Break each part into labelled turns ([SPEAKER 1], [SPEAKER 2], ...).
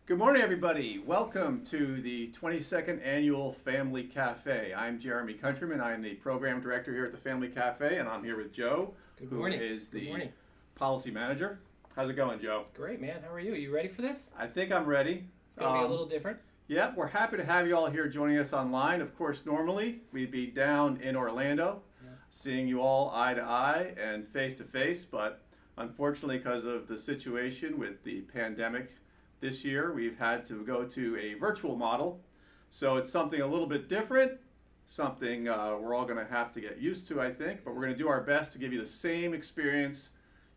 [SPEAKER 1] Good morning, everybody. Welcome to the 22nd Annual Family Cafe. I'm Jeremy Countryman. I'm the Program Director here at the Family Cafe, and I'm here with Joe, who is the Policy Manager. How's it going, Joe?
[SPEAKER 2] Great, man. How are you? You ready for this?
[SPEAKER 1] I think I'm ready.
[SPEAKER 2] It's going to be a little different.
[SPEAKER 1] Yeah, we're happy to have you all here joining us online. Of course, normally we'd be down in Orlando, seeing you all eye to eye and face to face, but unfortunately, because of the situation with the pandemic this year, we've had to go to a virtual model. So it's something a little bit different, something we're all going to have to get used to, I think, but we're going to do our best to give you the same experience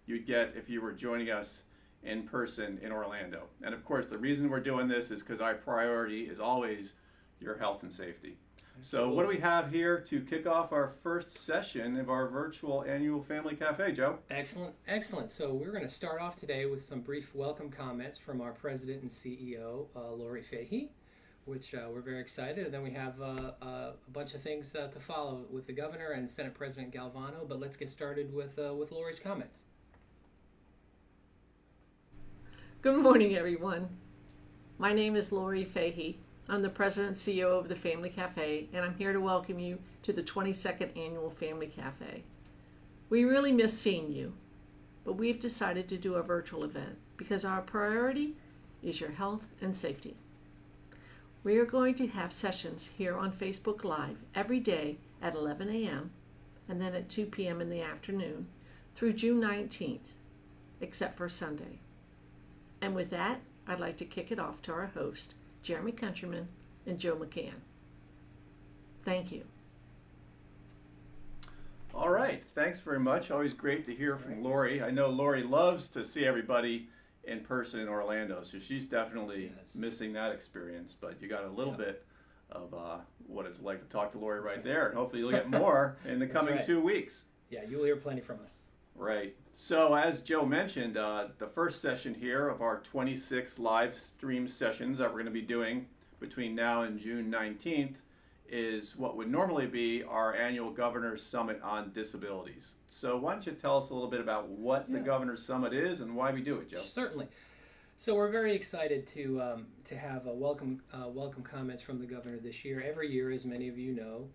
[SPEAKER 1] you'd get if you were joining us in person in Orlando. And of course, the reason we're doing this is because our priority is always your health and safety. So what do we have here to kick off our first session of our virtual annual Family Cafe, Joe?
[SPEAKER 2] Excellent, excellent. So we're going to start off today with some brief welcome comments from our President and CEO, Lori Fahey, which we're very excited. And then we have a bunch of things to follow with the Governor and Senate President Galvano. But let's get started with Lori's comments.
[SPEAKER 3] Good morning, everyone. My name is Lori Fahey. I'm the President and CEO of the Family Cafe, and I'm here to welcome you to the 22nd Annual Family Cafe. We really miss seeing you, but we've decided to do a virtual event because our priority is your health and safety. We are going to have sessions here on Facebook Live every day at 11 a.m. and then at 2 p.m. in the afternoon through June 19th, except for Sunday. And with that, I'd like to kick it off to our host, Jeremy Countryman and Joe McCann. Thank you.
[SPEAKER 1] All right, thanks very much. Always great to hear from Lori. I know Lori loves to see everybody in person in Orlando, so she's definitely missing that experience. But you got a little bit of what it's like to talk to Lori right there, and hopefully you'll get more in the coming 2 weeks.
[SPEAKER 2] Yeah, you'll hear plenty from us.
[SPEAKER 1] Right. So as Joe mentioned, the first session here of our 26 live stream sessions that we're going to be doing between now and June 19th is what would normally be our annual Governor's Summit on Disabilities. So why don't you tell us a little bit about what the Governor's Summit is and why we do it, Joe?
[SPEAKER 2] Certainly. So we're very excited to have a welcome comments from the Governor this year. Every year, as many of you know,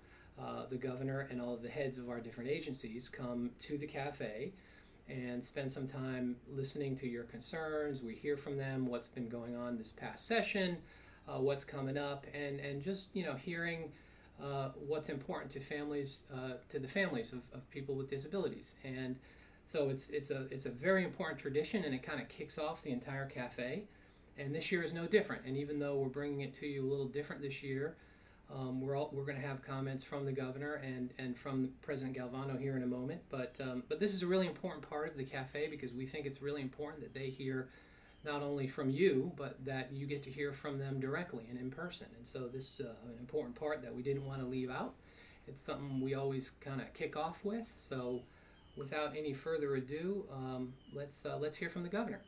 [SPEAKER 2] the Governor and all of the heads of our different agencies come to the cafe and spend some time listening to your concerns. We hear from them what's been going on this past session, what's coming up, and just hearing what's important to families, to the families of people with disabilities. And so it's a very important tradition, and it kind of kicks off the entire cafe. And this year is no different. And even though we're bringing it to you a little different this year, we're going to have comments from the Governor and from President Galvano here in a moment. But this is a really important part of the cafe because we think it's really important that they hear not only from you, but that you get to hear from them directly and in person. And so this is an important part that we didn't want to leave out. It's something we always kind of kick off with. So without any further ado, let's hear from the Governor.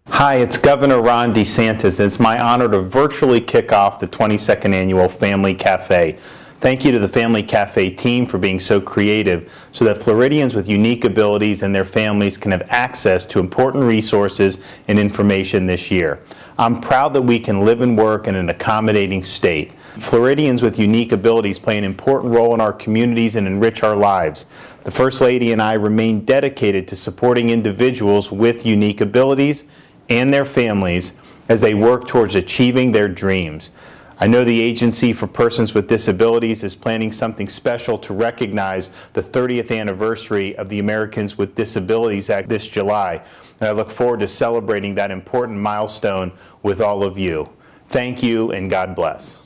[SPEAKER 4] Hi, it's Governor Ron DeSantis, and it's my honor to virtually kick off the 22nd Annual Family Cafe. Thank you to the Family Cafe team for being so creative so that Floridians with unique abilities and their families can have access to important resources and information this year. I'm proud that we can live and work in an accommodating state. Floridians with unique abilities play an important role in our communities and enrich our lives. The First Lady and I remain dedicated to supporting individuals with unique abilities and their families as they work towards achieving their dreams. I know the Agency for Persons with Disabilities is planning something special to recognize the 30th anniversary of the Americans with Disabilities Act this July, and I look forward to celebrating that important milestone with all of you. Thank you, and God bless.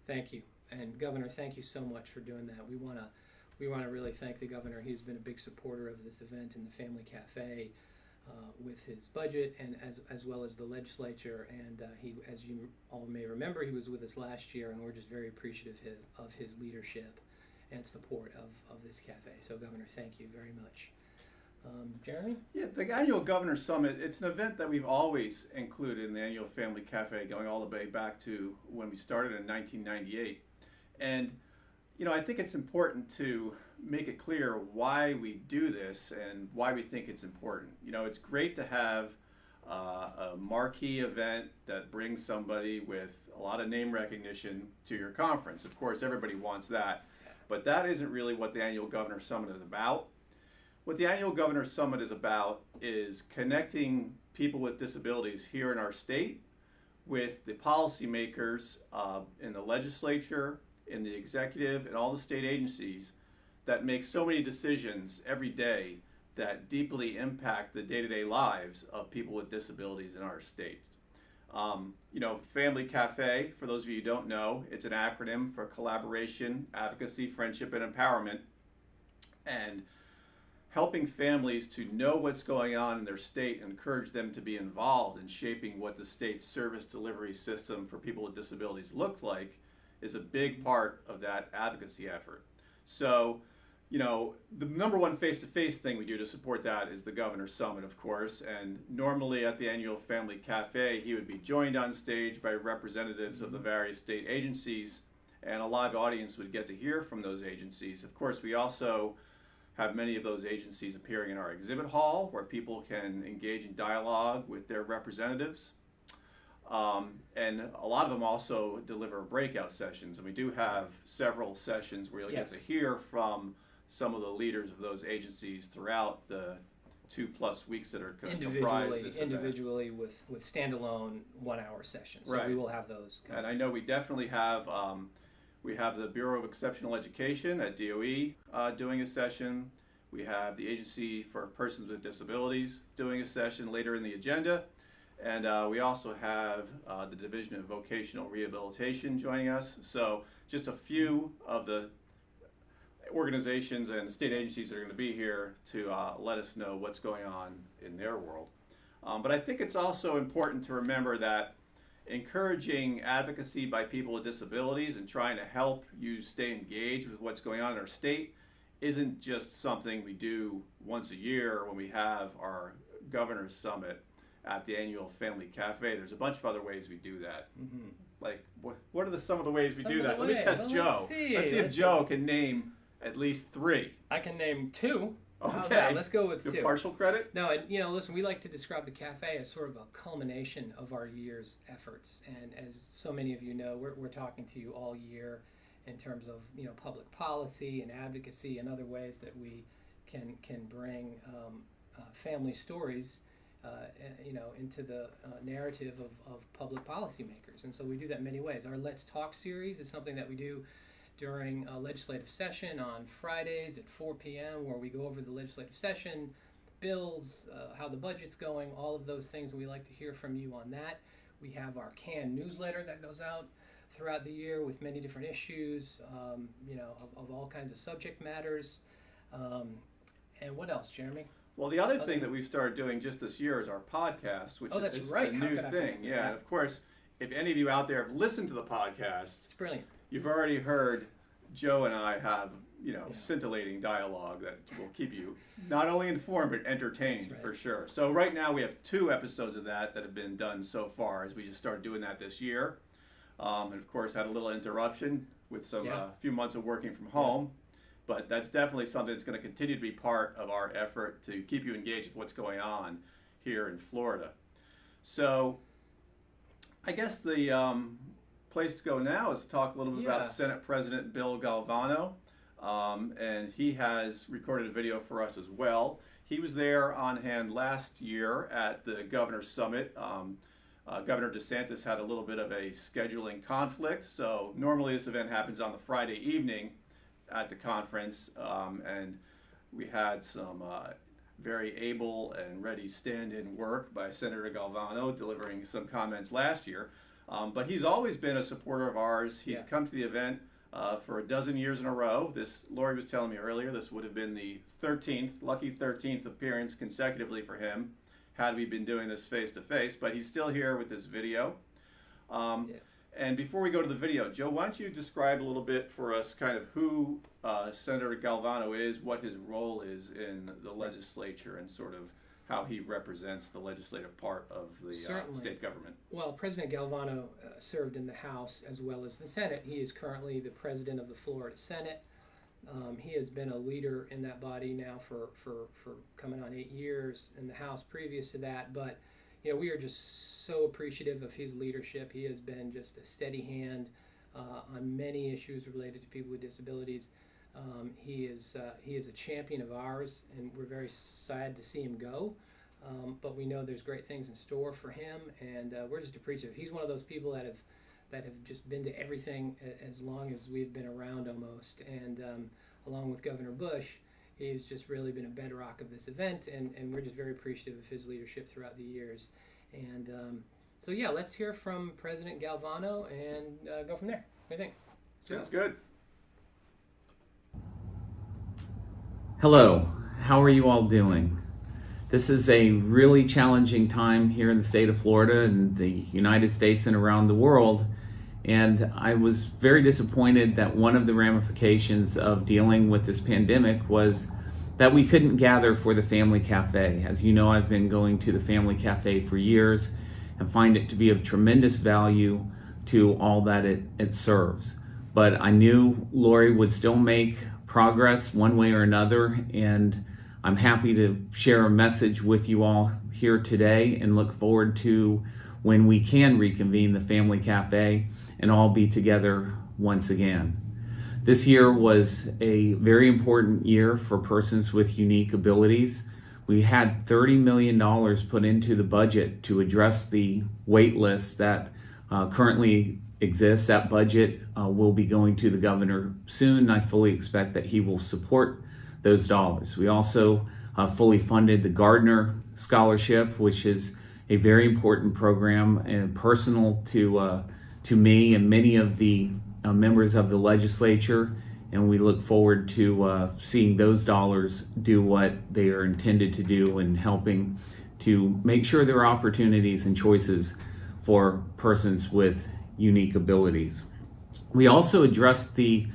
[SPEAKER 2] Thank you. And Governor, thank you so much for doing that. We want to really thank the Governor. He's been a big supporter of this event in the Family Cafe with his budget and as well as the legislature. And he, as you all may remember, he was with us last year, and we're just very appreciative of his leadership and support of this cafe. So Governor, thank you very much. Jeremy?
[SPEAKER 1] Yeah, the annual Governor's Summit, it's an event that we've always included in the annual Family Cafe, going all the way back to when we started in 1998. And, you know, I think it's important to make it clear why we do this and why we think it's important. You know, it's great to have a marquee event that brings somebody with a lot of name recognition to your conference. Of course, everybody wants that, but that isn't really what the annual Governor Summit is about. What the annual Governor Summit is about is connecting people with disabilities here in our state with the policymakers in the legislature, in the executive, and all the state agencies that make so many decisions every day that deeply impact the day-to-day lives of people with disabilities in our state. You know, Family Cafe, for those of you who don't know, it's an acronym for collaboration, advocacy, friendship, and empowerment. And helping families to know what's going on in their state and encourage them to be involved in shaping what the state's service delivery system for people with disabilities looks like is a big part of that advocacy effort. So, you know, the number one face-to-face thing we do to support that is the Governor's Summit, of course, and normally at the annual Family Cafe, he would be joined on stage by representatives of the various state agencies, and a live audience would get to hear from those agencies. Of course, we also have many of those agencies appearing in our exhibit hall where people can engage in dialogue with their representatives. And a lot of them also deliver breakout sessions, and we do have several sessions where you'll get to hear from some of the leaders of those agencies throughout the 2+ weeks that are comprised this event.
[SPEAKER 2] Individually with standalone 1-hour sessions. So
[SPEAKER 1] Right.
[SPEAKER 2] we will have those.
[SPEAKER 1] And I know we definitely have we have the Bureau of Exceptional Education at DOE doing a session. We have the Agency for Persons with Disabilities doing a session later in the agenda. And we also have the Division of Vocational Rehabilitation joining us. So just a few of the organizations and state agencies that are going to be here to let us know what's going on in their world. But I think it's also important to remember that encouraging advocacy by people with disabilities and trying to help you stay engaged with what's going on in our state isn't just something we do once a year when we have our Governor's Summit at the annual Family Cafe. There's a bunch of other ways we do that.
[SPEAKER 2] Mm-hmm.
[SPEAKER 1] Like, what are some of the ways we
[SPEAKER 2] Some
[SPEAKER 1] do
[SPEAKER 2] of the
[SPEAKER 1] that? Let me
[SPEAKER 2] ways.
[SPEAKER 1] test
[SPEAKER 2] Well,
[SPEAKER 1] Joe. Let's see if Joe can name at least 3.
[SPEAKER 2] I can name 2. How's
[SPEAKER 1] Okay.
[SPEAKER 2] that? Let's go with
[SPEAKER 1] Give
[SPEAKER 2] 2.
[SPEAKER 1] partial credit?
[SPEAKER 2] No, and you know, listen, we like to describe the cafe as sort of a culmination of our year's efforts. And as so many of you know, we're talking to you all year in terms of, you know, public policy and advocacy and other ways that we can bring family stories, you know, into the narrative of public policymakers. And so we do that in many ways. Our Let's Talk series is something that we do during a legislative session on Fridays at 4 p.m. where we go over the legislative session, bills, how the budget's going, all of those things. We like to hear from you on that. We have our canned newsletter that goes out throughout the year with many different issues, you know, of all kinds of subject matters. And what else, Jeremy?
[SPEAKER 1] Well, the other thing that we've started doing just this year is our podcast, which
[SPEAKER 2] that's
[SPEAKER 1] is
[SPEAKER 2] right.
[SPEAKER 1] a
[SPEAKER 2] How
[SPEAKER 1] new
[SPEAKER 2] could I
[SPEAKER 1] thing.
[SPEAKER 2] forget
[SPEAKER 1] Yeah,
[SPEAKER 2] that?
[SPEAKER 1] and of course, if any of you out there have listened to the podcast,
[SPEAKER 2] It's brilliant.
[SPEAKER 1] you've already heard Joe and I have, you know, scintillating dialogue that will keep you not only informed but entertained.
[SPEAKER 2] That's right.
[SPEAKER 1] For sure. So right now we have 2 episodes of that have been done so far as we just started doing that this year. And of course had a little interruption with some few months of working from home. But that's definitely something that's going to continue to be part of our effort to keep you engaged with what's going on here in Florida. So I guess the place to go now is to talk a little bit about Senate President Bill Galvano. And he has recorded a video for us as well. He was there on hand last year at the Governor's Summit. Governor DeSantis had a little bit of a scheduling conflict. So normally this event happens on the Friday evening at the conference, and we had some very able and ready stand-in work by Senator Galvano delivering some comments last year. But he's always been a supporter of ours. He's come to the event for a dozen years in a row. Lori was telling me earlier, this would have been the 13th, lucky 13th appearance consecutively for him had we been doing this face-to-face, but he's still here with this video. And before we go to the video, Joe, why don't you describe a little bit for us kind of who Senator Galvano is, what his role is in the legislature, and sort of how he represents the legislative part of the state government.
[SPEAKER 2] Well, President Galvano served in the House as well as the Senate. He is currently the president of the Florida Senate. He has been a leader in that body now for coming on 8 years in the House previous to that. But we are just so appreciative of his leadership. He has been just a steady hand on many issues related to people with disabilities. He is a champion of ours, and we're very sad to see him go. But we know there's great things in store for him, and we're just appreciative. He's one of those people that have just been to everything as long as we've been around almost. And along with Governor Bush, he's just really been a bedrock of this event, and we're just very appreciative of his leadership throughout the years. And so yeah, let's hear from President Galvano and go from there. What do you think?
[SPEAKER 1] Sounds good.
[SPEAKER 5] Hello, how are you all doing? This is a really challenging time here in the state of Florida and the United States and around the world. And I was very disappointed that one of the ramifications of dealing with this pandemic was that we couldn't gather for the Family Cafe. As you know, I've been going to the Family Cafe for years and find it to be of tremendous value to all that it serves. But I knew Lori would still make progress one way or another, and I'm happy to share a message with you all here today and look forward to when we can reconvene the Family Cafe and all be together once again. This year was a very important year for persons with unique abilities. We had $30 million put into the budget to address the wait list that currently exists. That budget will be going to the governor soon. I fully expect that he will support those dollars. We also fully funded the Gardner Scholarship, which is a very important program and personal to me and many of the members of the legislature. And we look forward to seeing those dollars do what they are intended to do and helping to make sure there are opportunities and choices for persons with unique abilities. We also addressed the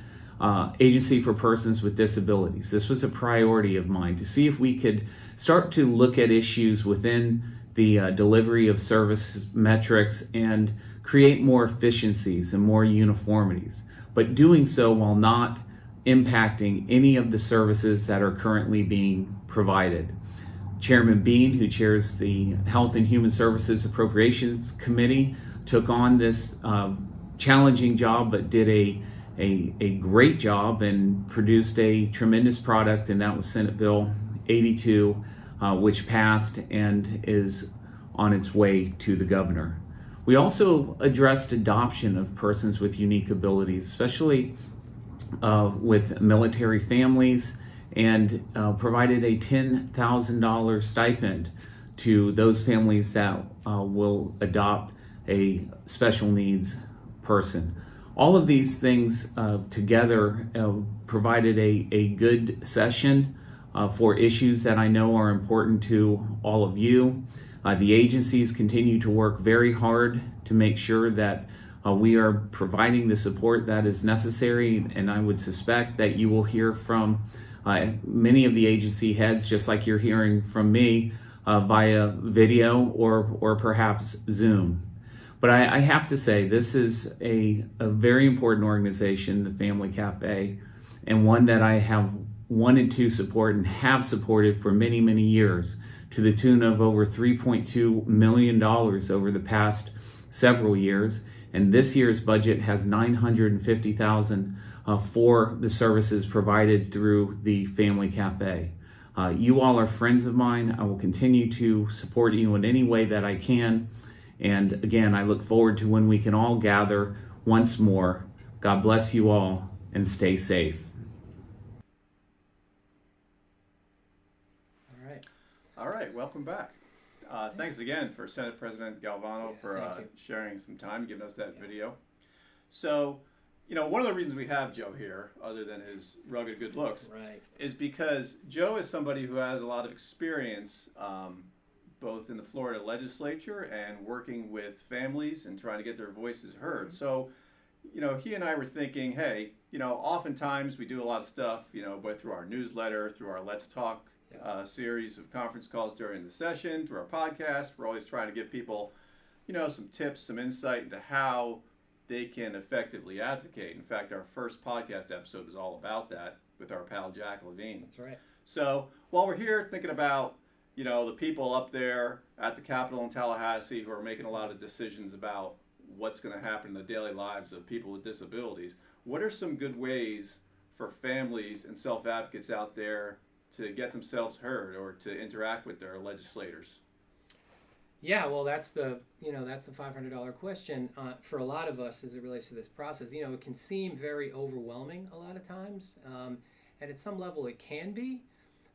[SPEAKER 5] Agency for Persons with Disabilities. This was a priority of mine to see if we could start to look at issues within the delivery of service metrics and create more efficiencies and more uniformities, but doing so while not impacting any of the services that are currently being provided. Chairman Bean, who chairs the Health and Human Services Appropriations Committee, took on this challenging job, but did a great job and produced a tremendous product, and that was Senate Bill 82, which passed and is on its way to the governor. We also addressed adoption of persons with unique abilities, especially with military families, and provided a $10,000 stipend to those families that will adopt a special needs person. All of these things together provided a good session for issues that I know are important to all of you. The agencies continue to work very hard to make sure that we are providing the support that is necessary, and I would suspect that you will hear from many of the agency heads, just like you're hearing from me, via video or perhaps Zoom. But I have to say, this is a very important organization, the Family Cafe, and one that I have wanted to support and have supported for many, many years, to the tune of over $3.2 million over the past several years. And this year's budget has $950,000 for the services provided through the Family Cafe. You all are friends of mine. I will continue to support you in any way that I can. And again, I look forward to when we can all gather once more. God bless you all and stay safe.
[SPEAKER 1] All right, welcome back. Thanks again for Senate President Galvano for sharing some time, giving us that video. So, one of the reasons we have Joe here, other than his rugged good looks, is because Joe is somebody who has a lot of experience both in the Florida legislature and working with families and trying to get their voices heard. So, he and I were thinking, hey, oftentimes we do a lot of stuff, both through our newsletter, through our Let's Talk series of conference calls during the session, through our podcast. We're always trying to give people, some tips, some insight into how they can effectively advocate. In fact, our first podcast episode is all about that with our pal Jack Levine.
[SPEAKER 2] That's right.
[SPEAKER 1] So while we're here thinking about, the people up there at the Capitol in Tallahassee who are making a lot of decisions about what's going to happen in the daily lives of people with disabilities, what are some good ways for families and self-advocates out there to get themselves heard or to interact with their legislators?
[SPEAKER 2] Yeah, well, that's the $500 question for a lot of us as it relates to this process. It can seem very overwhelming a lot of times, and at some level it can be,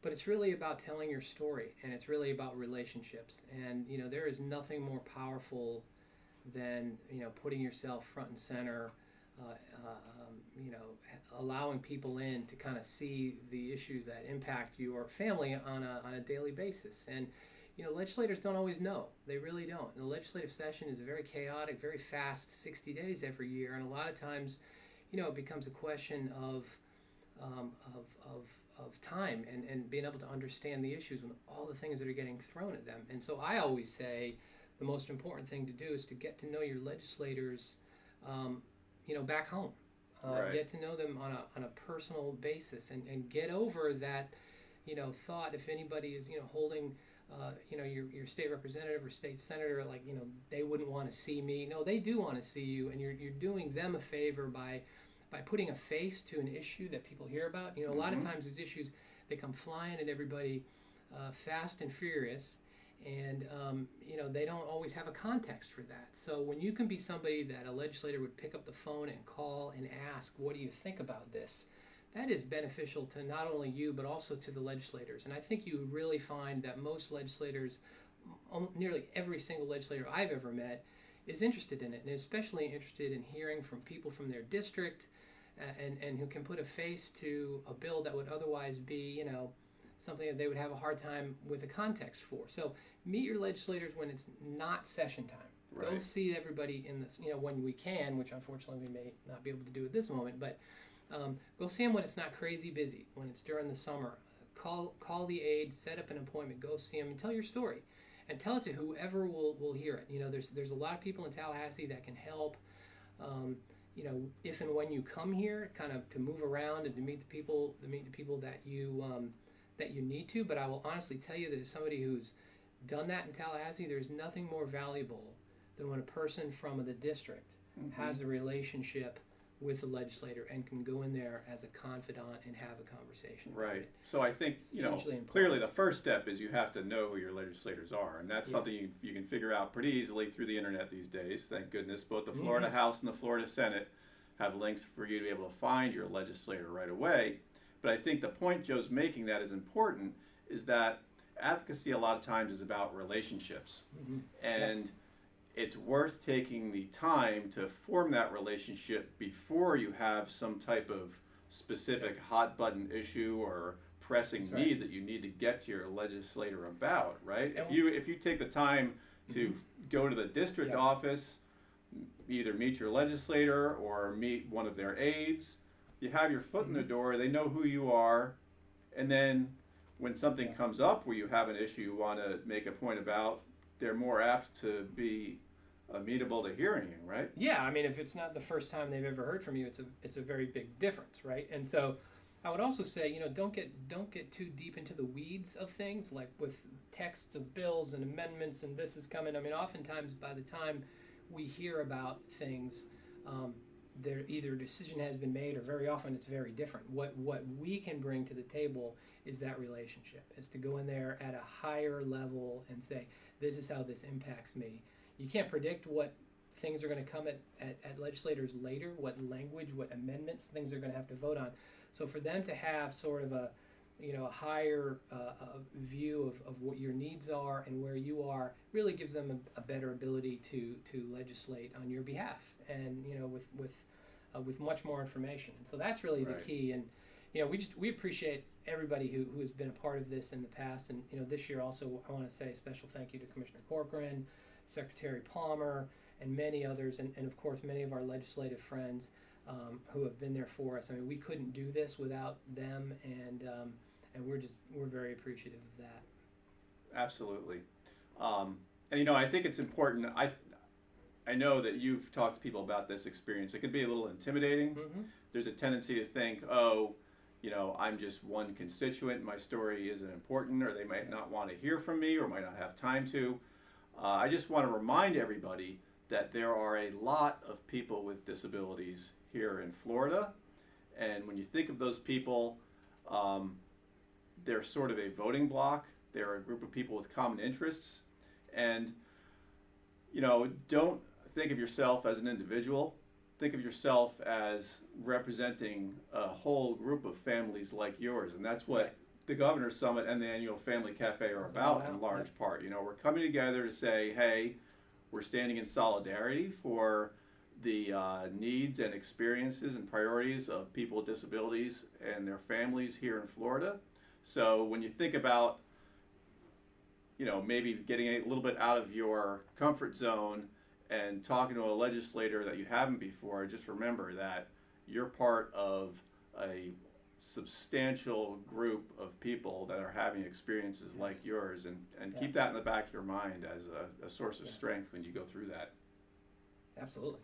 [SPEAKER 2] but it's really about telling your story, and it's really about relationships. And there is nothing more powerful than putting yourself front and center, allowing people in to kind of see the issues that impact your family on a daily basis. And legislators don't always know. They really don't. And the legislative session is very chaotic, very fast, 60 days every year, and a lot of times, it becomes a question of time and being able to understand the issues and all the things that are getting thrown at them. And so I always say the most important thing to do is to get to know your legislators, back home.
[SPEAKER 1] Right.
[SPEAKER 2] Get to know them on a personal basis and get over that, thought if anybody is, holding, your state representative or state senator, like, they wouldn't want to see me. No, they do want to see you, and you're doing them a favor by putting a face to an issue that people hear about. A lot of times these issues, they come flying at everybody fast and furious, and they don't always have a context for that. So when you can be somebody that a legislator would pick up the phone and call and ask, what do you think about this? That is beneficial to not only you, but also to the legislators. And I think you really find that most legislators, nearly every single legislator I've ever met, is interested in it, and especially interested in hearing from people from their district, and who can put a face to a bill that would otherwise be, something that they would have a hard time with a context for. So meet your legislators when it's not session time.
[SPEAKER 1] Right.
[SPEAKER 2] Go see everybody in this, when we can, which unfortunately we may not be able to do at this moment, but go see them when it's not crazy busy, when it's during the summer. Call the aide, set up an appointment, go see them, and tell your story. And tell it to whoever will hear it. There's a lot of people in Tallahassee that can help. If and when you come here, kind of to move around and to meet the people that you need to. But I will honestly tell you that as somebody who's done that in Tallahassee, there's nothing more valuable than when a person from the district has a relationship with the legislator and can go in there as a confidant and have a conversation.
[SPEAKER 1] Right. So I think,
[SPEAKER 2] Important.
[SPEAKER 1] clearly the first step is you have to know who your legislators are. And that's something you can figure out pretty easily through the internet these days. Thank goodness. Both the Florida House and the Florida Senate have links for you to be able to find your legislator right away. But I think the point Joe's making that is important is that advocacy a lot of times is about relationships. And it's worth taking the time to form that relationship before you have some type of specific hot button issue or pressing need that you need to get to your legislator about, right? If you take the time to go to the district office, either meet your legislator or meet one of their aides, you have your foot in the door, they know who you are, and then when something comes up where you have an issue you want to make a point about, they're more apt to be amenable to hearing you, right?
[SPEAKER 2] Yeah, I mean, if it's not the first time they've ever heard from you, it's a very big difference, right? And so, I would also say, don't get too deep into the weeds of things, like with texts of bills and amendments, and this is coming. I mean, oftentimes by the time we hear about things, there either a decision has been made, or very often it's very different. What we can bring to the table is that relationship. Is to go in there at a higher level and say, this is how this impacts me. You can't predict what things are going to come at legislators later, what language, what amendments, things they're going to have to vote on. So for them to have sort of a higher view of what your needs are and where you are really gives them a better ability to legislate on your behalf, and with much more information. And so that's really the key. And we appreciate everybody who has been a part of this in the past. And this year also, I want to say a special thank you to Commissioner Corcoran, Secretary Palmer, and many others, and of course many of our legislative friends who have been there for us. I mean, we couldn't do this without them, and we're very appreciative of that.
[SPEAKER 1] Absolutely. And I think it's important. I know that you've talked to people about this experience. It can be a little intimidating. There's a tendency to think, I'm just one constituent, my story isn't important, or they might not want to hear from me, or might not have time to. I just want to remind everybody that there are a lot of people with disabilities here in Florida, and when you think of those people, they're sort of a voting bloc. They're a group of people with common interests, and don't think of yourself as an individual. Think of yourself as representing a whole group of families like yours, and that's what the Governor's Summit and the annual Family Cafe are about in large part. We're coming together to say, hey, we're standing in solidarity for the needs and experiences and priorities of people with disabilities and their families here in Florida. So when you think about, maybe getting a little bit out of your comfort zone and talking to a legislator that you haven't before, just remember that you're part of a substantial group of people that are having experiences like yours, and keep that in the back of your mind as a source of strength when you go through that.
[SPEAKER 2] Absolutely.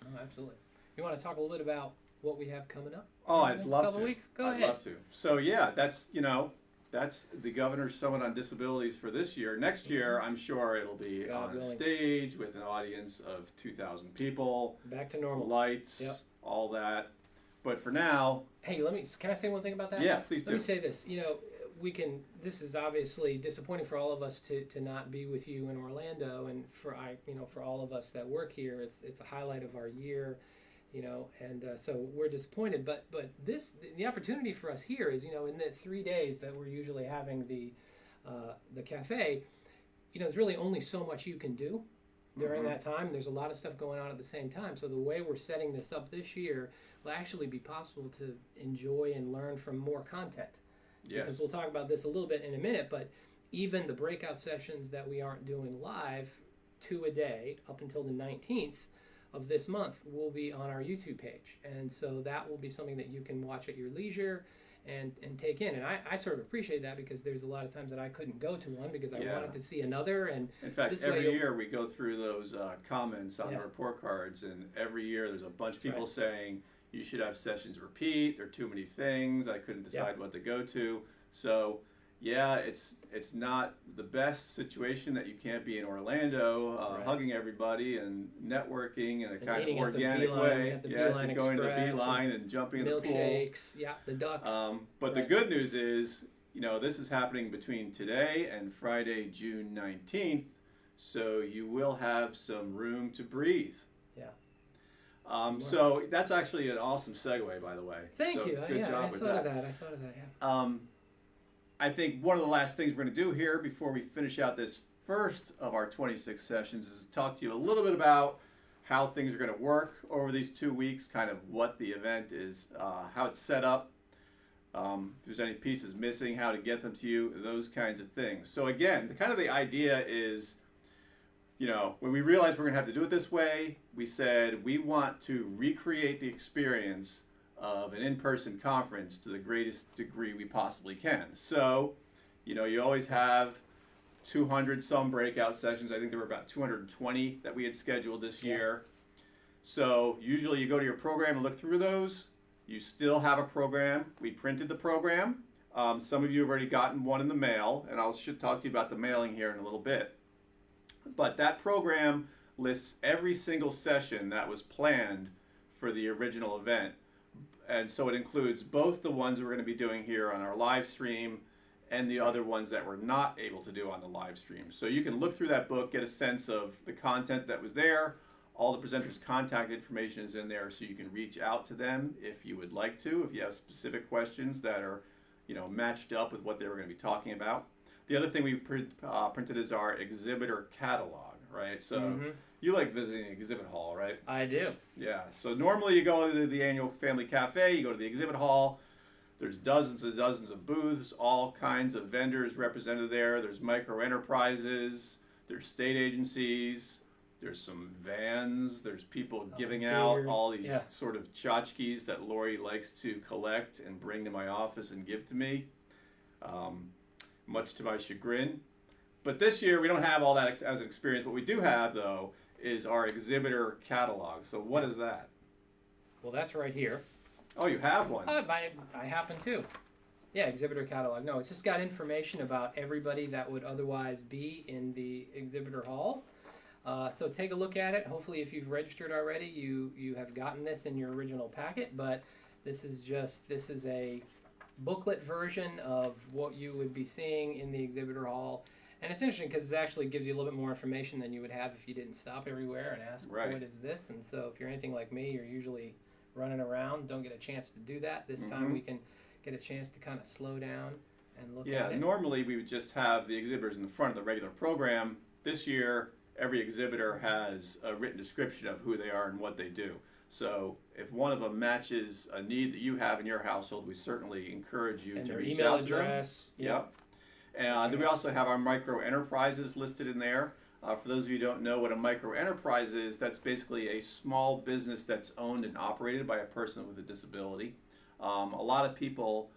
[SPEAKER 2] Oh, absolutely. You want to talk a little bit about what we have coming up?
[SPEAKER 1] Oh, I'd love to.
[SPEAKER 2] Weeks? Go ahead.
[SPEAKER 1] I'd love to. So yeah, that's the Governor's Summit on Disabilities for this year. Next year, I'm sure it'll be
[SPEAKER 2] God
[SPEAKER 1] on a
[SPEAKER 2] willing.
[SPEAKER 1] stage with an audience of 2,000 people,
[SPEAKER 2] Back to normal.
[SPEAKER 1] lights, all that. But for now,
[SPEAKER 2] Hey, can I say one thing about that?
[SPEAKER 1] yeah, please
[SPEAKER 2] Let
[SPEAKER 1] do.
[SPEAKER 2] me say this. This is obviously disappointing for all of us to not be with you in Orlando, and for all of us that work here, it's a highlight of our year, and so we're disappointed. But the opportunity for us here is, in the 3 days that we're usually having the cafe, there's really only so much you can do during that time. There's a lot of stuff going on at the same time. So the way we're setting this up this year will actually be possible to enjoy and learn from more content.
[SPEAKER 1] Yes.
[SPEAKER 2] Because we'll talk about this a little bit in a minute, but even the breakout sessions that we aren't doing live, 2 a day up until the 19th of this month, will be on our YouTube page. And so that will be something that you can watch at your leisure and take in. And I sort of appreciate that, because there's a lot of times that I couldn't go to one because I wanted to see another. And
[SPEAKER 1] in fact,
[SPEAKER 2] this way
[SPEAKER 1] every
[SPEAKER 2] you'll-
[SPEAKER 1] year we go through those comments on the report cards, and every year there's a bunch of people saying, you should have sessions repeat, there are too many things, I couldn't decide what to go to. So yeah, it's not the best situation that you can't be in Orlando hugging everybody and networking in a kind of
[SPEAKER 2] eating at the
[SPEAKER 1] organic
[SPEAKER 2] Beeline-
[SPEAKER 1] way.
[SPEAKER 2] at the
[SPEAKER 1] Yes,
[SPEAKER 2] Beeline
[SPEAKER 1] and going to the
[SPEAKER 2] Express
[SPEAKER 1] Beeline and jumping in the pool.
[SPEAKER 2] milkshakes, the ducks.
[SPEAKER 1] But the good news is, this is happening between today and Friday, June 19th, so you will have some room to breathe. So that's actually an awesome segue, by the way.
[SPEAKER 2] Thank
[SPEAKER 1] So
[SPEAKER 2] you.
[SPEAKER 1] Good job
[SPEAKER 2] I
[SPEAKER 1] with
[SPEAKER 2] thought
[SPEAKER 1] that.
[SPEAKER 2] of that. I thought of that. Yeah.
[SPEAKER 1] I think one of the last things we're going to do here before we finish out this first of our 26 sessions is to talk to you a little bit about how things are going to work over these 2 weeks, kind of what the event is, how it's set up, if there's any pieces missing, how to get them to you, those kinds of things. So again, the idea is, when we realized we're going to have to do it this way, we said we want to recreate the experience of an in-person conference to the greatest degree we possibly can. So, you always have 200 some breakout sessions. I think there were about 220 that we had scheduled this year. So usually you go to your program and look through those. You still have a program. We printed the program. Some of you have already gotten one in the mail, and I should talk to you about the mailing here in a little bit. But that program lists every single session that was planned for the original event. And so it includes both the ones we're going to be doing here on our live stream and the other ones that we're not able to do on the live stream. So you can look through that book, get a sense of the content that was there. All the presenters' contact information is in there, so you can reach out to them if you would like to, if you have specific questions that are, matched up with what they were going to be talking about. The other thing we printed is our Exhibitor Catalog, right? So you like visiting the exhibit hall, right?
[SPEAKER 2] I do.
[SPEAKER 1] Yeah. So normally you go to the annual Family Cafe, you go to the exhibit hall. There's dozens and dozens of booths, all kinds of vendors represented there. There's micro enterprises, there's state agencies, there's some vans, there's people giving out all these sort of tchotchkes that Lori likes to collect and bring to my office and give to me, much to my chagrin. But this year we don't have all that as an experience. What we do have, though, is our Exhibitor Catalog. So what is that?
[SPEAKER 2] Well, that's right here.
[SPEAKER 1] Oh, you have one.
[SPEAKER 2] I happen to. Yeah, Exhibitor Catalog. No, it's just got information about everybody that would otherwise be in the exhibitor hall. So take a look at it. Hopefully, if you've registered already, you have gotten this in your original packet. But this is a booklet version of what you would be seeing in the exhibitor hall. And it's interesting because it actually gives you a little bit more information than you would have if you didn't stop everywhere and ask,
[SPEAKER 1] Right.
[SPEAKER 2] what is this? And so if you're anything like me, you're usually running around, don't get a chance to do that. This time we can get a chance to kind of slow down and look at it.
[SPEAKER 1] Normally we would just have the exhibitors in the front of the regular program. This year, every exhibitor has a written description of who they are and what they do. So if one of them matches a need that you have in your household, we certainly encourage you
[SPEAKER 2] And
[SPEAKER 1] to
[SPEAKER 2] their
[SPEAKER 1] reach
[SPEAKER 2] email
[SPEAKER 1] out to them.
[SPEAKER 2] address.
[SPEAKER 1] Yep. And then we also have our micro enterprises listed in there. For those of you who don't know what a micro enterprise is, that's basically a small business that's owned and operated by a person with a disability. A lot of people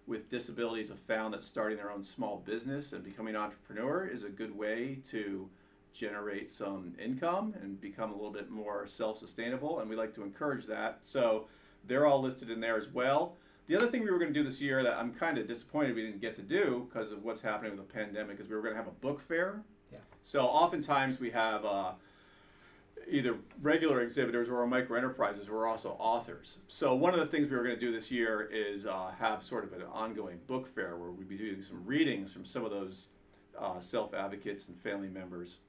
[SPEAKER 1] with disabilities have found that starting their own small business and becoming an entrepreneur is a good way to generate some income and become a little bit more self-sustainable, and we like to encourage that. So they're all listed in there as well. The other thing we were going to do this year that I'm kind of disappointed we didn't get to do because of what's happening with the pandemic is we were going to have a book fair.
[SPEAKER 2] Yeah.
[SPEAKER 1] So oftentimes we have either regular exhibitors or micro enterprises who are also authors. So one of the things we were going to do this year is have sort of an ongoing book fair where we'd be doing some readings from some of those self-advocates and family members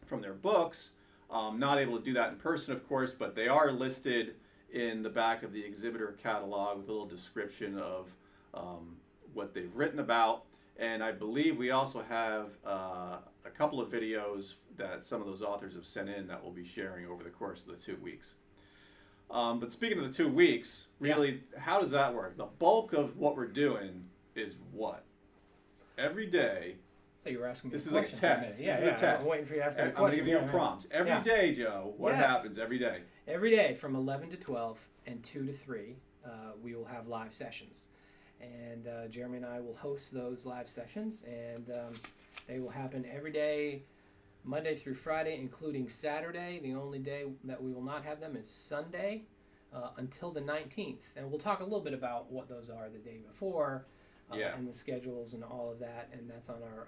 [SPEAKER 1] from their books. Not able to do that in person, of course, but they are listed in the back of the Exhibitor Catalog with a little description of what they've written about. And I believe we also have a couple of videos that some of those authors have sent in that we'll be sharing over the course of the 2 weeks. But speaking of the 2 weeks, really, how does that work? The bulk of what we're doing is what? Every day.
[SPEAKER 2] So you were asking me
[SPEAKER 1] This
[SPEAKER 2] a
[SPEAKER 1] is like a
[SPEAKER 2] question for
[SPEAKER 1] test.
[SPEAKER 2] minute.
[SPEAKER 1] This is a test.
[SPEAKER 2] I'm waiting for you to ask me a
[SPEAKER 1] I'm
[SPEAKER 2] question.
[SPEAKER 1] going to give you a
[SPEAKER 2] Yeah,
[SPEAKER 1] prompt. Every
[SPEAKER 2] yeah.
[SPEAKER 1] day, Joe, what
[SPEAKER 2] Yes.
[SPEAKER 1] happens every day?
[SPEAKER 2] Every day from 11 to 12 and 2 to 3, we will have live sessions. And Jeremy and I will host those live sessions, and they will happen every day, Monday through Friday, including Saturday. The only day that we will not have them is Sunday until the 19th. And we'll talk a little bit about what those are the day before and the schedules and all of that. And that's on our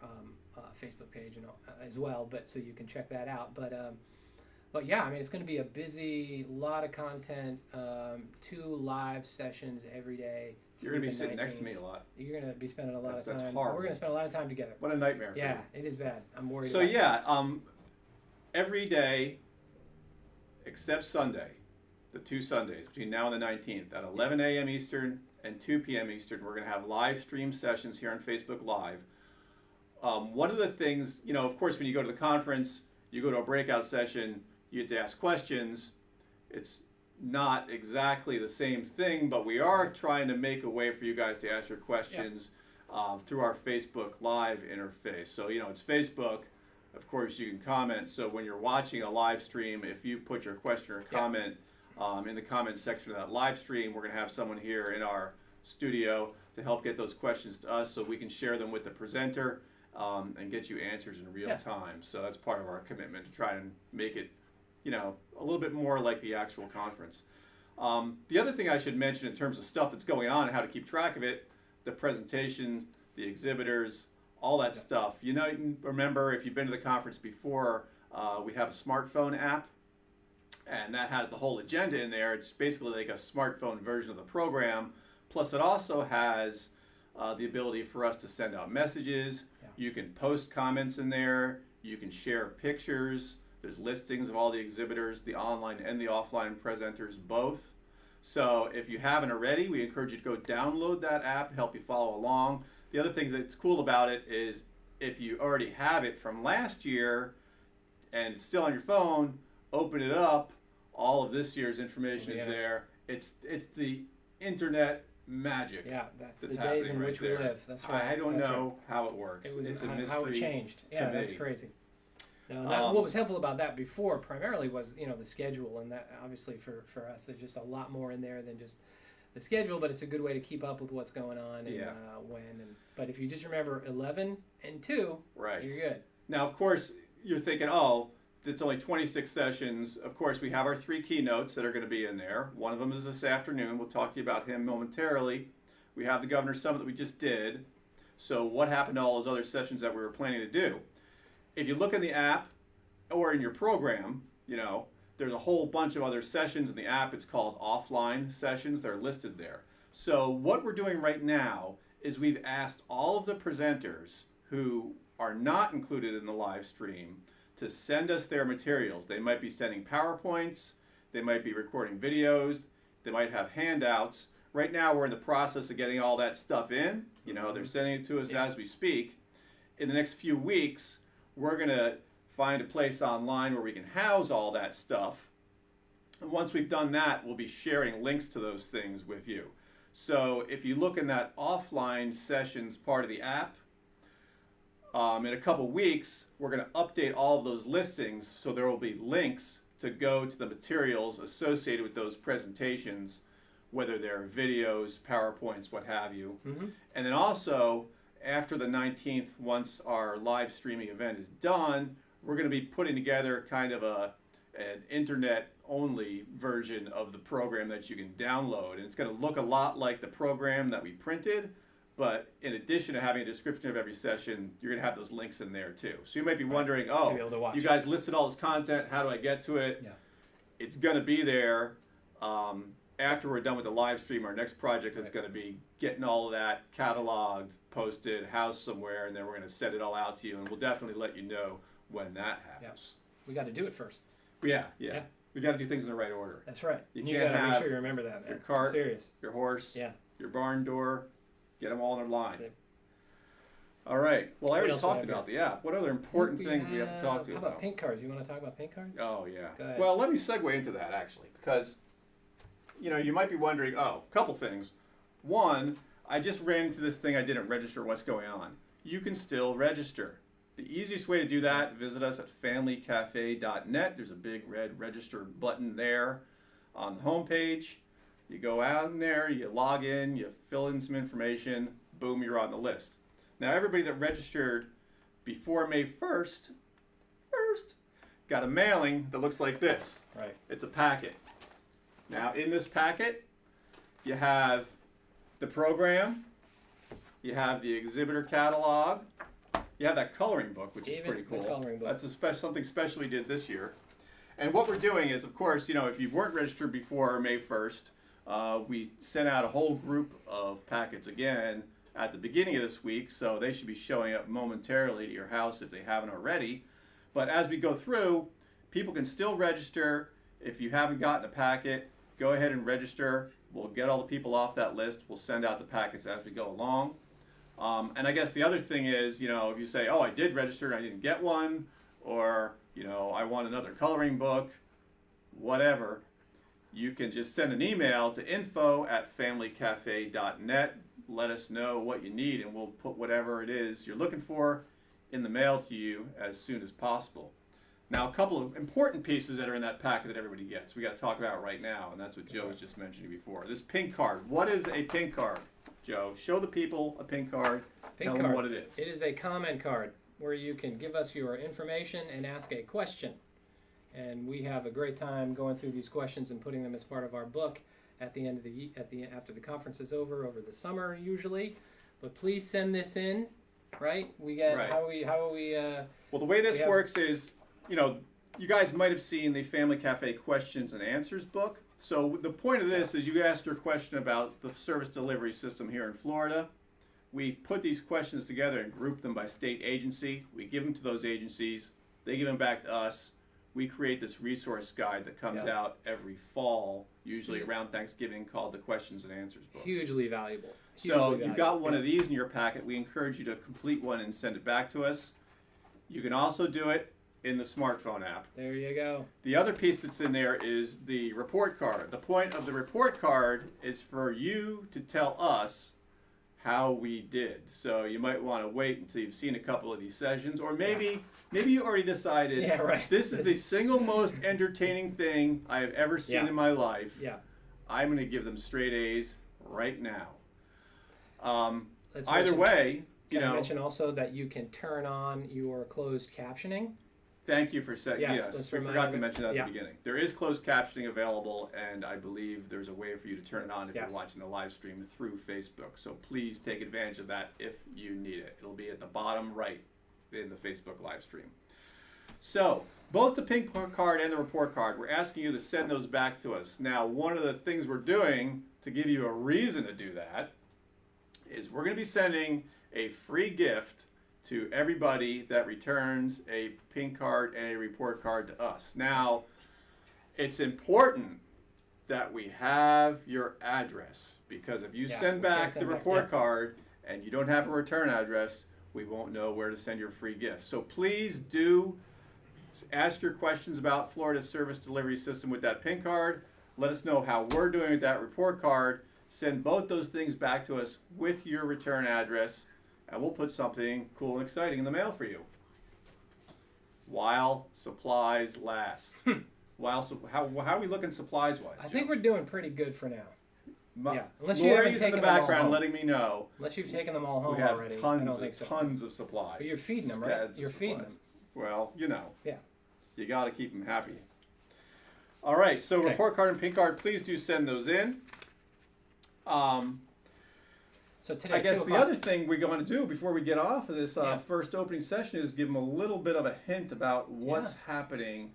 [SPEAKER 2] Facebook page and as well, but so you can check that out. But yeah, I mean, it's going to be a busy, lot of content, 2 live sessions every day.
[SPEAKER 1] You're going to be sitting next to me a lot.
[SPEAKER 2] You're going to be spending a lot of time.
[SPEAKER 1] That's horrible.
[SPEAKER 2] We're going to spend a lot of time together.
[SPEAKER 1] What a nightmare for
[SPEAKER 2] Yeah,
[SPEAKER 1] you.
[SPEAKER 2] it is bad. I'm worried
[SPEAKER 1] So
[SPEAKER 2] about it.
[SPEAKER 1] yeah, every day except Sunday, the 2 Sundays between now and the 19th at 11 a.m. Eastern and 2 p.m. Eastern, we're going to have live stream sessions here on Facebook Live. One of the things, you know, of course, when you go to the conference, you go to a breakout session, you get to ask questions. It's not exactly the same thing, but we are trying to make a way for you guys to ask your questions through our Facebook Live interface. So, you know, it's Facebook. Of course, you can comment. So when you're watching a live stream, if you put your question or comment in the comment section of that live stream, we're going to have someone here in our studio to help get those questions to us so we can share them with the presenter and get you answers in real time. So that's part of our commitment to try and make it, you know, a little bit more like the actual conference. The other thing I should mention in terms of stuff that's going on and how to keep track of it, the presentations, the exhibitors, all that stuff. You know, you can remember if you've been to the conference before, we have a smartphone app, and that has the whole agenda in there. It's basically like a smartphone version of the program. Plus, it also has the ability for us to send out messages. You can post comments in there. You can share pictures. There's listings of all the exhibitors, the online and the offline presenters, both. So if you haven't already, we encourage you to go download that app, help you follow along. The other thing that's cool about it is if you already have it from last year and it's still on your phone, open it up. All of this year's information is there. It's the internet magic.
[SPEAKER 2] Yeah, that's the
[SPEAKER 1] happening
[SPEAKER 2] days in
[SPEAKER 1] right
[SPEAKER 2] which we
[SPEAKER 1] there.
[SPEAKER 2] live. That's right.
[SPEAKER 1] I don't know how it works.
[SPEAKER 2] It's
[SPEAKER 1] a mystery.
[SPEAKER 2] how it changed. Yeah, that's
[SPEAKER 1] me.
[SPEAKER 2] crazy. No, what was helpful about that before primarily was, you know, the schedule, and that obviously for us there's just a lot more in there than just the schedule, but it's a good way to keep up with what's going on and but if you just remember 11 and 2,
[SPEAKER 1] Right.
[SPEAKER 2] you're good.
[SPEAKER 1] Now, of course, you're thinking, oh, it's only 26 sessions. Of course, we have our 3 keynotes that are going to be in there. One of them is this afternoon. We'll talk to you about him momentarily. We have the Governor's Summit that we just did. So what happened to all those other sessions that we were planning to do? If you look in the app or in your program, you know, there's a whole bunch of other sessions in the app. It's called offline sessions. They're listed there. So what we're doing right now is we've asked all of the presenters who are not included in the live stream to send us their materials. They might be sending PowerPoints, they might be recording videos, they might have handouts. Right now we're in the process of getting all that stuff in. You know, they're sending it to us as we speak. In the next few weeks, we're gonna find a place online where we can house all that stuff. And once we've done that, we'll be sharing links to those things with you. So if you look in that offline sessions part of the app, in a couple weeks, we're going to update all of those listings, so there will be links to go to the materials associated with those presentations, whether they're videos, PowerPoints, what have you. And then also, after the 19th, once our live streaming event is done, we're going to be putting together kind of an internet-only version of the program that you can download. And it's going to look a lot like the program that we printed, but in addition to having a description of every session, you're going to have those links in there too. So you might be wondering, oh, you guys listed all this content, how do I get to it?
[SPEAKER 2] Yeah.
[SPEAKER 1] It's going to be there. After we're done with the live stream, our next project is going to be getting all of that cataloged, posted, housed somewhere, and then we're going to set it all out to you, and we'll definitely let you know when that happens.
[SPEAKER 2] We got to do it first.
[SPEAKER 1] Yeah. We got to do things in the right order.
[SPEAKER 2] That's right.
[SPEAKER 1] You
[SPEAKER 2] You
[SPEAKER 1] can't
[SPEAKER 2] got to make
[SPEAKER 1] have
[SPEAKER 2] sure you remember that, man.
[SPEAKER 1] Your cart,
[SPEAKER 2] Serious.
[SPEAKER 1] your horse,
[SPEAKER 2] Yeah.
[SPEAKER 1] your barn door, get them all in a line.
[SPEAKER 2] Yep.
[SPEAKER 1] All right. Well, I
[SPEAKER 2] What
[SPEAKER 1] already
[SPEAKER 2] else we
[SPEAKER 1] talked
[SPEAKER 2] have
[SPEAKER 1] about the app. What other important things we have to talk to
[SPEAKER 2] How
[SPEAKER 1] about?
[SPEAKER 2] about pink cards? You want to talk about pink cards?
[SPEAKER 1] Oh, yeah.
[SPEAKER 2] Go ahead.
[SPEAKER 1] Well, let me segue into that, actually, because, you know, you might be wondering, a couple things. One, I just ran into this thing I didn't register what's going on. You can still register. The easiest way to do that, visit us at familycafe.net. There's a big red register button there on the homepage. You go out in there, you log in, you fill in some information, boom, you're on the list. Now, everybody that registered before May 1st got a mailing that looks like this.
[SPEAKER 2] Right.
[SPEAKER 1] It's a packet. Now, in this packet, you have the program, you have the Exhibitor Catalog, you have that coloring book, which is
[SPEAKER 2] Even
[SPEAKER 1] pretty
[SPEAKER 2] the
[SPEAKER 1] cool.
[SPEAKER 2] coloring book.
[SPEAKER 1] That's something special we did this year. And what we're doing is, of course, you know, if you weren't registered before May 1st, we sent out a whole group of packets again at the beginning of this week, so they should be showing up momentarily to your house if they haven't already. But as we go through, people can still register. If you haven't gotten a packet, go ahead and register. We'll get all the people off that list. We'll send out the packets as we go along. And I guess the other thing is, you know, if you say, oh, I did register and I didn't get one, or, you know, I want another coloring book, whatever, you can just send an email to info@familycafe.net. Let us know what you need, and we'll put whatever it is you're looking for in the mail to you as soon as possible. Now, a couple of important pieces that are in that packet that everybody gets, we got to talk about right now, and that's what Joe was just mentioning before. This pink card. What is a pink card, Joe? Show the people a pink card. Tell them what it is.
[SPEAKER 2] It is a comment card where you can give us your information and ask a question. And we have a great time going through these questions and putting them as part of our book at the end of after the conference is over the summer usually. But please send this in, right? We get
[SPEAKER 1] Right.
[SPEAKER 2] how are we
[SPEAKER 1] Well, the way this works is, you know, you guys might have seen the Family Cafe questions and answers book. So the point of this is you ask your question about the service delivery system here in Florida. We put these questions together and group them by state agency. We give them to those agencies. They give them back to us. We create this resource guide that comes out every fall, usually around Thanksgiving, called the Questions and Answers book.
[SPEAKER 2] hugely valuable.
[SPEAKER 1] So you've got one of these in your packet. We encourage you to complete one and send it back to us. You can also do it in the smartphone app.
[SPEAKER 2] There you go.
[SPEAKER 1] The other piece that's in there is the report card. The point of the report card is for you to tell us how we did. So you might want to wait until you've seen a couple of these sessions, or maybe you already decided this is the single most entertaining thing I have ever seen in my life.
[SPEAKER 2] Yeah.
[SPEAKER 1] I'm going to give them straight A's right now.
[SPEAKER 2] Let's
[SPEAKER 1] Either
[SPEAKER 2] mention-
[SPEAKER 1] way, you
[SPEAKER 2] Can I
[SPEAKER 1] know.
[SPEAKER 2] mention also that you can turn on your closed captioning
[SPEAKER 1] Thank you for saying,
[SPEAKER 2] Yes, let's
[SPEAKER 1] we
[SPEAKER 2] remind
[SPEAKER 1] forgot to
[SPEAKER 2] them.
[SPEAKER 1] mention that at
[SPEAKER 2] Yeah.
[SPEAKER 1] the beginning. There is closed captioning available, and I believe there's a way for you to turn it on if
[SPEAKER 2] Yes.
[SPEAKER 1] you're watching the live stream through Facebook. So please take advantage of that if you need it. It'll be at the bottom right in the Facebook live stream. So, both the pink card and the report card, we're asking you to send those back to us. Now, one of the things we're doing to give you a reason to do that is we're going to be sending a free gift to everybody that returns a pink card and a report card to us. Now, it's important that we have your address, because if you
[SPEAKER 2] Yeah,
[SPEAKER 1] send
[SPEAKER 2] we can't
[SPEAKER 1] back
[SPEAKER 2] send
[SPEAKER 1] the
[SPEAKER 2] back,
[SPEAKER 1] report
[SPEAKER 2] yeah.
[SPEAKER 1] card and you don't have a return address, we won't know where to send your free gift. So please do ask your questions about Florida's service delivery system with that pink card. Let us know how we're doing with that report card. Send both those things back to us with your return address, and we'll put something cool and exciting in the mail for you. While supplies last. How are we looking supplies wise?
[SPEAKER 2] I think we're doing pretty good for now. Yeah, unless you haven't
[SPEAKER 1] Lori's in
[SPEAKER 2] taken
[SPEAKER 1] the
[SPEAKER 2] them all
[SPEAKER 1] background
[SPEAKER 2] home.
[SPEAKER 1] letting me know
[SPEAKER 2] Unless you've taken them all home
[SPEAKER 1] we have
[SPEAKER 2] already. I
[SPEAKER 1] tons
[SPEAKER 2] don't think so.
[SPEAKER 1] of supplies.
[SPEAKER 2] But you're feeding them, right?
[SPEAKER 1] Scads of
[SPEAKER 2] You're feeding
[SPEAKER 1] supplies.
[SPEAKER 2] them.
[SPEAKER 1] Well, you know.
[SPEAKER 2] Yeah.
[SPEAKER 1] You got to keep them happy. All right, so
[SPEAKER 2] Okay.
[SPEAKER 1] report card and pink card, please do send those in.
[SPEAKER 2] So today,
[SPEAKER 1] I guess
[SPEAKER 2] 2
[SPEAKER 1] the
[SPEAKER 2] o'clock.
[SPEAKER 1] other thing we want to do before we get off of this
[SPEAKER 2] Yeah.
[SPEAKER 1] first opening session is give them a little bit of a hint about what's happening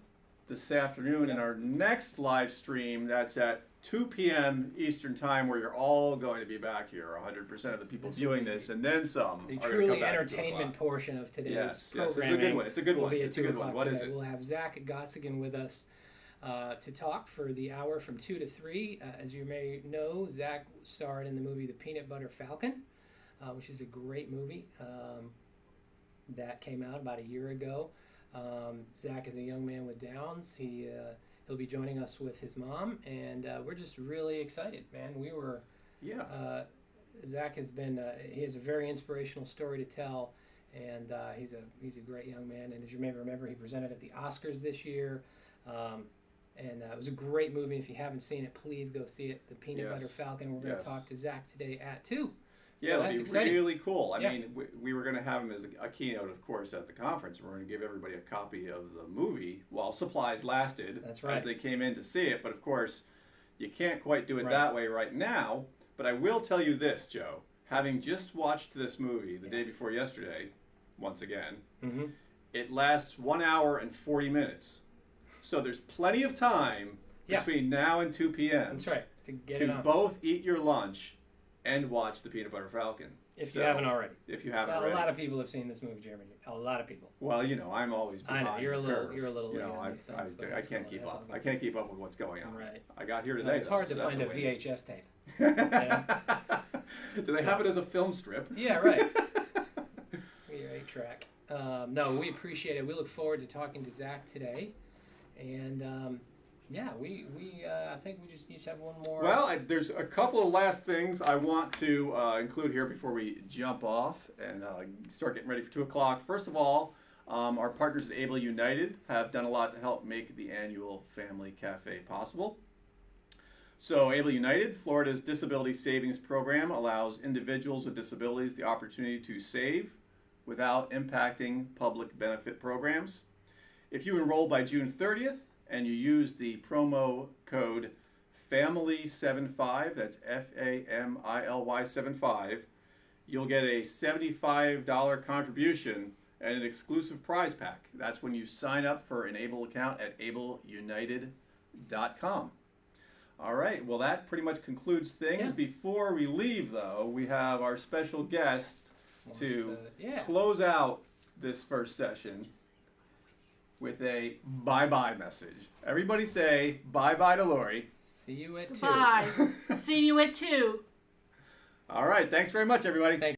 [SPEAKER 1] this afternoon in
[SPEAKER 2] Yeah.
[SPEAKER 1] our next live stream. That's at 2 p.m. Eastern Time, where you're all going to be back here. 100% of the people
[SPEAKER 2] This will
[SPEAKER 1] viewing
[SPEAKER 2] be
[SPEAKER 1] this, and then some.
[SPEAKER 2] The
[SPEAKER 1] are gonna
[SPEAKER 2] truly
[SPEAKER 1] come back at 2
[SPEAKER 2] entertainment
[SPEAKER 1] o'clock.
[SPEAKER 2] portion of today's
[SPEAKER 1] Yes,
[SPEAKER 2] programming.
[SPEAKER 1] it's a good one. It's a good
[SPEAKER 2] will
[SPEAKER 1] one.
[SPEAKER 2] Be at
[SPEAKER 1] It's a good
[SPEAKER 2] 2
[SPEAKER 1] one.
[SPEAKER 2] o'clock
[SPEAKER 1] What is
[SPEAKER 2] today.
[SPEAKER 1] it?
[SPEAKER 2] We'll have Zach Gottsigan with us to talk for the hour from 2 to 3. As you may know, Zach starred in the movie The Peanut Butter Falcon, which is a great movie that came out about a year ago. Zach is a young man with Downs. He'll be joining us with his mom, and we're just really excited, man. Zach has been he has a very inspirational story to tell, and he's a great young man. And as you may remember, he presented at the Oscars this year, and it was a great movie. If you haven't seen it, please go see it. The Peanut Butter Falcon. We're going to talk to Zach today at 2.
[SPEAKER 1] Yeah,
[SPEAKER 2] So
[SPEAKER 1] it'll be
[SPEAKER 2] exciting.
[SPEAKER 1] really cool. I
[SPEAKER 2] Yeah.
[SPEAKER 1] mean, we were going to have him as a keynote, of course, at the conference. We're going to give everybody a copy of the movie while supplies lasted.
[SPEAKER 2] That's right.
[SPEAKER 1] As they came in to see it. But of course, you can't quite do it
[SPEAKER 2] Right.
[SPEAKER 1] that way right now. But I will tell you this, Joe. Having just watched this movie the day
[SPEAKER 2] Yes.
[SPEAKER 1] before yesterday, once again,
[SPEAKER 2] Mm-hmm.
[SPEAKER 1] it lasts 1 hour and 40 minutes. So there's plenty of time
[SPEAKER 2] Yeah.
[SPEAKER 1] between now and 2 p.m.
[SPEAKER 2] That's right. To get it
[SPEAKER 1] to
[SPEAKER 2] on.
[SPEAKER 1] both eat your lunch and watch the Peanut Butter Falcon.
[SPEAKER 2] If you
[SPEAKER 1] So,
[SPEAKER 2] haven't already.
[SPEAKER 1] If you haven't
[SPEAKER 2] Well,
[SPEAKER 1] already.
[SPEAKER 2] a lot of people have seen this movie, Jeremy. A lot of people.
[SPEAKER 1] Well, you know, I'm always
[SPEAKER 2] I
[SPEAKER 1] behind
[SPEAKER 2] know, you're a
[SPEAKER 1] the
[SPEAKER 2] little-
[SPEAKER 1] curve.
[SPEAKER 2] you're a little
[SPEAKER 1] You
[SPEAKER 2] late
[SPEAKER 1] know,
[SPEAKER 2] on these things, but
[SPEAKER 1] I
[SPEAKER 2] that's
[SPEAKER 1] can't
[SPEAKER 2] all-
[SPEAKER 1] keep
[SPEAKER 2] that's
[SPEAKER 1] up.
[SPEAKER 2] all good.
[SPEAKER 1] I can't keep up with what's going on.
[SPEAKER 2] Right.
[SPEAKER 1] I got here
[SPEAKER 2] No,
[SPEAKER 1] today.
[SPEAKER 2] it's hard
[SPEAKER 1] though,
[SPEAKER 2] to
[SPEAKER 1] so
[SPEAKER 2] find a
[SPEAKER 1] that's win.
[SPEAKER 2] VHS tape.
[SPEAKER 1] Do they have it as a film strip?
[SPEAKER 2] Yeah, right. Your 8-track. No, we appreciate it. We look forward to talking to Zach today, and I think we just need to have one more.
[SPEAKER 1] Well, there's a couple of last things I want to include here before we jump off and start getting ready for 2 o'clock. First of all, our partners at Able United have done a lot to help make the annual Family Cafe possible. So Able United, Florida's disability savings program, allows individuals with disabilities the opportunity to save without impacting public benefit programs. If you enroll by June 30th and you use the promo code FAMILY75, that's FAMILY 75, you'll get a $75 contribution and an exclusive prize pack. That's when you sign up for an Able account at ableunited.com. All right, well, that pretty much concludes things.
[SPEAKER 2] Yeah.
[SPEAKER 1] Before we leave, though, we have our special guest
[SPEAKER 2] Wants
[SPEAKER 1] to
[SPEAKER 2] yeah.
[SPEAKER 1] close out this first session with a bye-bye message. Everybody say bye-bye to Lori.
[SPEAKER 2] See you at 2.
[SPEAKER 3] Bye. See you at 2.
[SPEAKER 1] All right, thanks very much, everybody.
[SPEAKER 2] Thanks.